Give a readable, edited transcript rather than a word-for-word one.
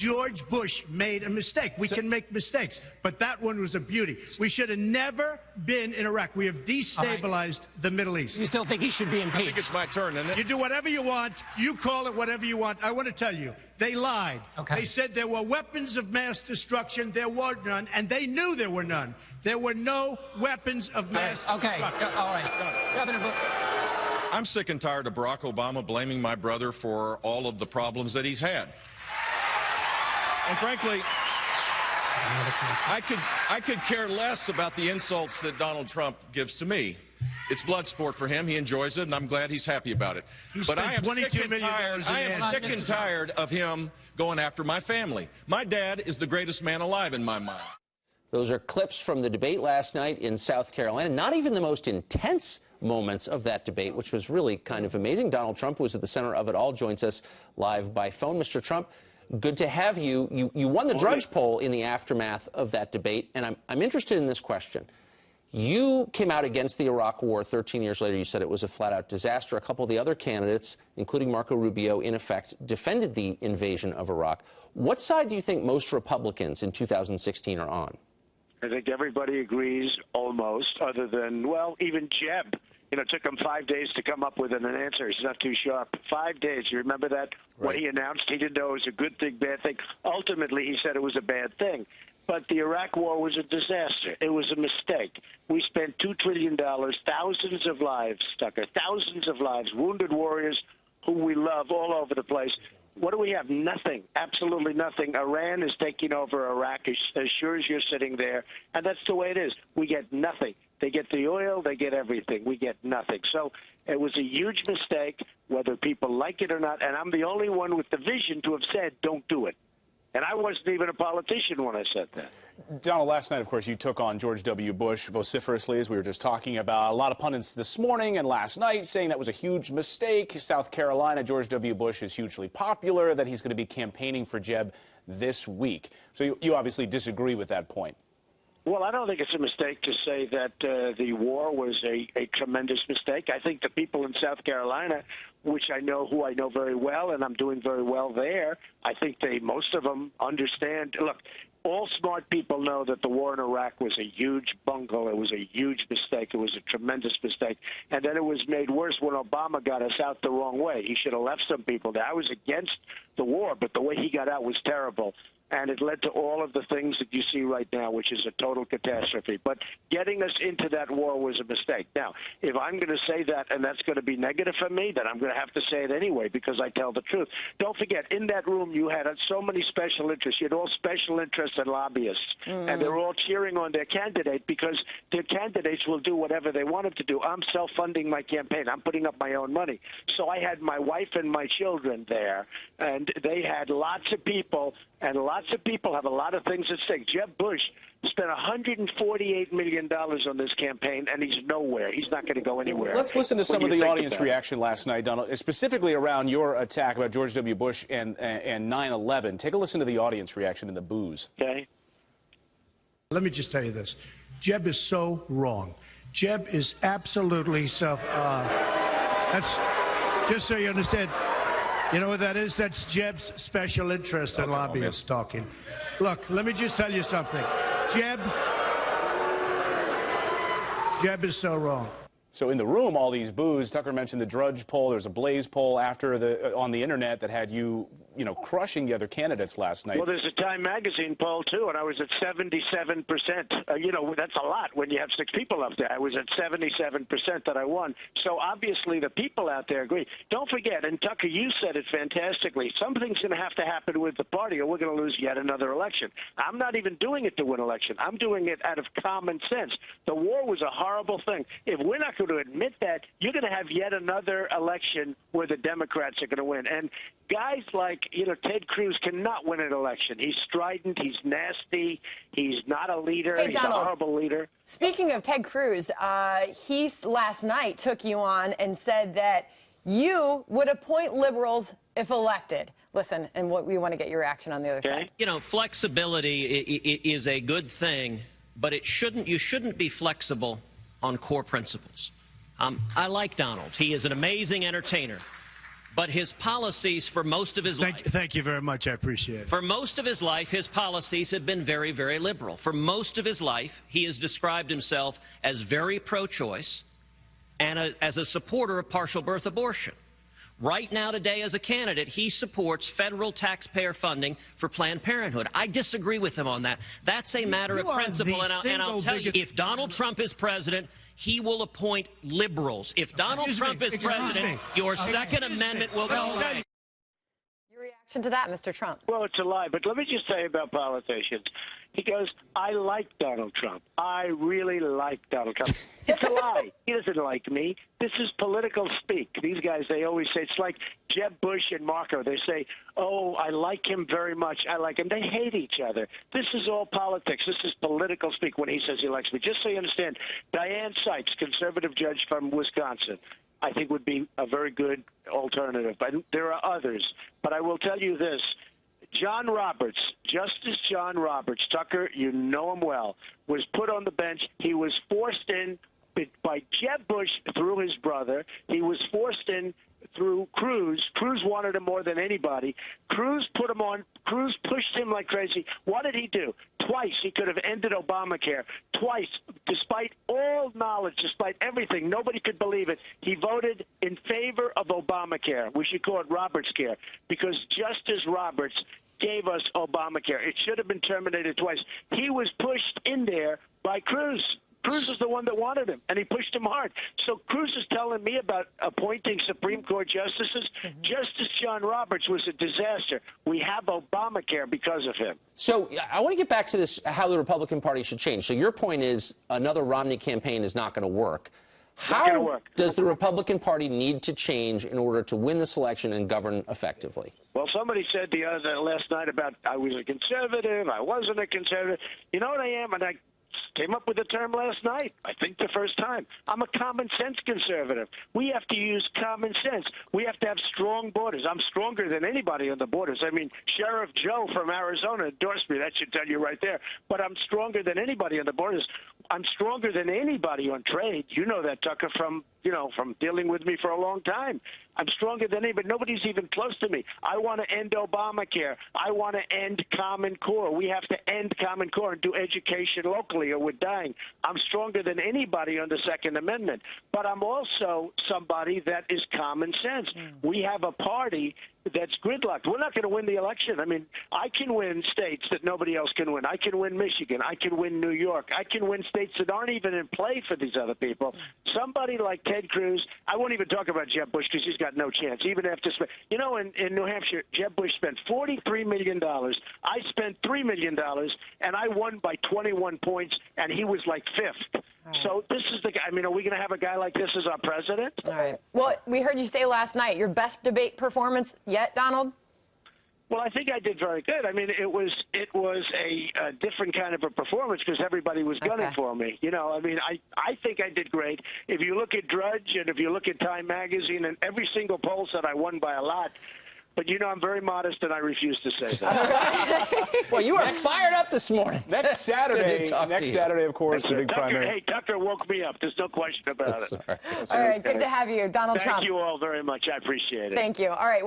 George Bush made a mistake. We can make mistakes, but that one was a beauty. We should have never been in Iraq. We have destabilized the Middle East. You still think he should be impeached? I think it's my turn, isn't it? You do whatever you want. You call it whatever you want. I want to tell you, they lied. Okay. They said there were weapons of mass destruction. There were none, and they knew there were none. There were no weapons of mass destruction. All right. Governor Bush. I'm sick and tired of Barack Obama blaming my brother for all of the problems that he's had. And frankly, I could care less about the insults that Donald Trump gives to me. It's blood sport for him. He enjoys it, and I'm glad he's happy about it. But I am sick and tired of him going after my family. My dad is the greatest man alive in my mind. Those are clips from the debate last night in South Carolina. Not even the most intense moments of that debate, which was really kind of amazing. Donald Trump, who was at the center of it all, joins us live by phone. Mr. Trump, good to have you. You won the Drudge poll in the aftermath of that debate, and I'm interested in this question. You came out against the Iraq War 13 years later. You said it was a flat-out disaster. A couple of the other candidates, including Marco Rubio, in effect, defended the invasion of Iraq. What side do you think most Republicans in 2016 are on? I think everybody agrees, almost, other than, well, even Jeb. You know, it took him 5 days to come up with an answer. He's not too sharp. 5 days. You remember that? Right. What he announced, he didn't know it was a good thing, bad thing. Ultimately, he said it was a bad thing. But the Iraq War was a disaster. It was a mistake. We spent $2 trillion, thousands of lives, Tucker, thousands of lives, wounded warriors who we love all over the place. What do we have? Nothing. Absolutely nothing. Iran is taking over Iraq as sure as you're sitting there, and that's the way it is. We get nothing. They get the oil, they get everything. We get nothing. So it was a huge mistake, whether people like it or not, and I'm the only one with the vision to have said, don't do it. And I wasn't even a politician when I said that. Donald, last night, of course, you took on George W. Bush vociferously, as we were just talking about. A lot of pundits this morning and last night saying that was a huge mistake. South Carolina, George W. Bush is hugely popular, that he's going to be campaigning for Jeb this week. So you obviously disagree with that point. Well, I don't think it's a mistake to say that the war was a tremendous mistake. I think the people in South Carolina, who I know very well, and I'm doing very well there, I think most of them understand. Look, all smart people know that the war in Iraq was a huge bungle. It was a huge mistake. It was a tremendous mistake. And then it was made worse when Obama got us out the wrong way. He should have left some people there. I was against the war, but the way he got out was terrible. And it led to all of the things that you see right now, which is a total catastrophe. But getting us into that war was a mistake. Now, if I'm going to say that and that's going to be negative for me, then I'm going to have to say it anyway because I tell the truth. Don't forget, in that room you had so many special interests. You had all special interests and lobbyists. And they were all cheering on their candidate because their candidates will do whatever they want them to do. I'm self-funding my campaign. I'm putting up my own money. So I had my wife and my children there, and they had lots of people, and lots of people have a lot of things at stake. Jeb Bush spent $148 million on this campaign, and he's nowhere. He's not going to go anywhere. Let's listen to some of the audience reaction last night, Donald, specifically around your attack about George W. Bush and 9/11. Take a listen to the audience reaction in the boos. Okay. Let me just tell you this. Jeb is so wrong. Jeb is absolutely so... that's just so you understand. You know what that is? That's Jeb's special interest and lobbyists talking. Look, let me just tell you something. Jeb is so wrong. So in the room, all these boos. Tucker mentioned the Drudge poll. There's a Blaze poll on the internet that had you crushing the other candidates last night. Well, there's a Time Magazine poll too, and I was at 77%. That's a lot when you have 6 people up there. I was at 77% that I won. So obviously the people out there agree. Don't forget, and Tucker, you said it fantastically. Something's going to have to happen with the party, or we're going to lose yet another election. I'm not even doing it to win election. I'm doing it out of common sense. The war was a horrible thing. If we're not going to admit that, you're going to have yet another election where the Democrats are going to win. And guys like, Ted Cruz cannot win an election. He's strident. He's nasty. He's not a leader. Hey, he's Donald, a horrible leader. Speaking of Ted Cruz, he last night took you on and said that you would appoint liberals if elected. Listen, and we want to get your reaction on the other side. Flexibility is a good thing, but you shouldn't be flexible on core principles. I like Donald. He is an amazing entertainer. But his policies for most of his life... Thank you very much. I appreciate it. For most of his life, his policies have been very, very liberal. For most of his life, he has described himself as very pro-choice and as a supporter of partial birth abortion. Right now, today, as a candidate, he supports federal taxpayer funding for Planned Parenthood. I disagree with him on that. That's a matter of principle, and I'll tell you, if Donald Trump is president, he will appoint liberals. If Donald Trump is president, your Second Amendment will go away. Your reaction to that, Mr. Trump? Well, it's a lie, but let me just say about politicians. He goes, I like Donald Trump. I really like Donald Trump. It's a lie. He doesn't like me. This is political speak. These guys, they always say, it's like Jeb Bush and Marco. They say, oh, I like him very much. I like him. They hate each other. This is all politics. This is political speak when he says he likes me. Just so you understand, Diane Sykes, conservative judge from Wisconsin, I think would be a very good alternative. But there are others. But I will tell you this. John Roberts, Justice John Roberts, Tucker, you know him well, was put on the bench. He was forced in by Jeb Bush through his brother. He was forced in through Cruz. Cruz wanted him more than anybody. Cruz put him on. Cruz pushed him like crazy. What did he do? Twice he could have ended Obamacare. Twice, despite all knowledge, despite everything, nobody could believe it. He voted in favor of Obamacare. We should call it Roberts Care, because Justice Roberts gave us Obamacare. It should have been terminated twice. He was pushed in there by Cruz. Cruz is the one that wanted him, and he pushed him hard. So Cruz is telling me about appointing Supreme Court justices. Justice John Roberts was a disaster. We have Obamacare because of him. So I want to get back to this, how the Republican Party should change. So your point is another Romney campaign is not going to work. How does the Republican Party need to change in order to win this election and govern effectively? Well, somebody said last night about I was a conservative, I wasn't a conservative. You know what I am? And I came up with the term last night, I think the first time. I'm a common sense conservative. We have to use common sense. We have to have strong borders. I'm stronger than anybody on the borders. I mean, Sheriff Joe from Arizona endorsed me. That should tell you right there. But I'm stronger than anybody on the borders. I'm stronger than anybody on trade. You know that, Tucker, from dealing with me for a long time. I'm stronger than anybody. Nobody's even close to me. I want to end Obamacare. I want to end Common Core. We have to end Common Core and do education locally, or we're dying. I'm stronger than anybody on the Second Amendment. But I'm also somebody that is common sense. We have a party that's gridlocked. We're not going to win the election. I mean, I can win states that nobody else can win. I can win Michigan. I can win New York. I can win states that aren't even in play for these other people. Somebody like Ted Cruz, I won't even talk about Jeb Bush because he's got no chance, even after, you know, in New Hampshire, Jeb Bush spent $43 million. I spent $3 million, and I won by 21 points, and he was like fifth. So this is the guy. I mean, are we going to have a guy like this as our president? All right. Well, we heard you say last night your best debate performance yet, Donald? Well, I think I did very good. I mean, it was a different kind of a performance because everybody was gunning for me. You know, I mean, I think I did great. If you look at Drudge and if you look at Time Magazine, and every single poll said I won by a lot. But, you know, I'm very modest, and I refuse to say that. Well, you are fired up this morning. Next Saturday, of course, the big primary. Hey, Tucker woke me up. There's no question about it. All right, good to have you, Donald Trump. Thank you all very much. I appreciate it. Thank you. All right.